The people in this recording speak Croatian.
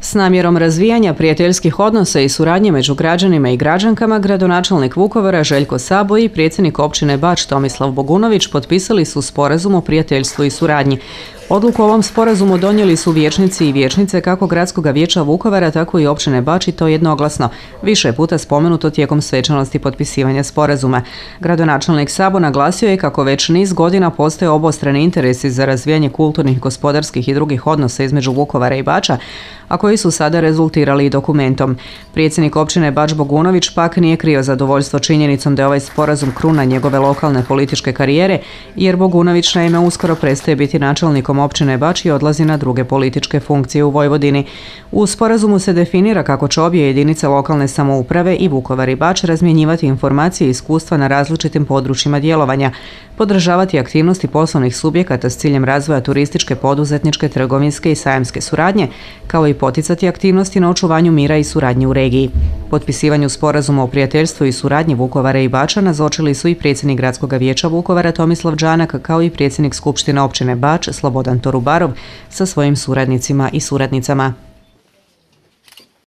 S namjerom razvijanja prijateljskih odnosa i suradnje među građanima i građankama, gradonačelnik Vukovara Željko Sabo i predsjednik općine Bač Tomislav Bogunović potpisali su sporazum o prijateljstvu i suradnji. Odluku o ovom sporazumu donijeli su vijećnici i vijećnice kako Gradskog vijeća Vukovara, tako i općine Bač, i to jednoglasno, više puta spomenuto tijekom svečanosti potpisivanja sporazuma. Gradonačelnik Sabo naglasio je kako već niz godina postoje obostrani interesi za razvijanje kulturnih, gospodarskih i drugih odnosa između Vukovara i Bača, a koji su sada rezultirali i dokumentom. Predsjednik općine Bač Bogunović pak nije krio zadovoljstvo činjenicom da je ovaj sporazum kruna njegove lokalne političke karijere, jer Bogunović naime uskoro prestaje biti načelnikom općine Bač i odlazi na druge političke funkcije u Vojvodini. U sporazumu se definira kako će obje jedinice lokalne samouprave, i Vukovar i Bač, razmjenjivati informacije i iskustva na različitim područjima djelovanja, podržavati aktivnosti poslovnih subjekata s ciljem razvoja turističke, poduzetničke, trgovinske i sajamske suradnje, kao i poticati aktivnosti na očuvanju mira i suradnje u regiji. Potpisivanju sporazuma o prijateljstvu i suradnji Vukovara i Bača nazočili su i predsjednik Gradskog vijeća Vukovara Tomislav Đanak, kao i predsjednik Skupštine općine Bač Slobodan Torubarov sa svojim suradnicima i suradnicama.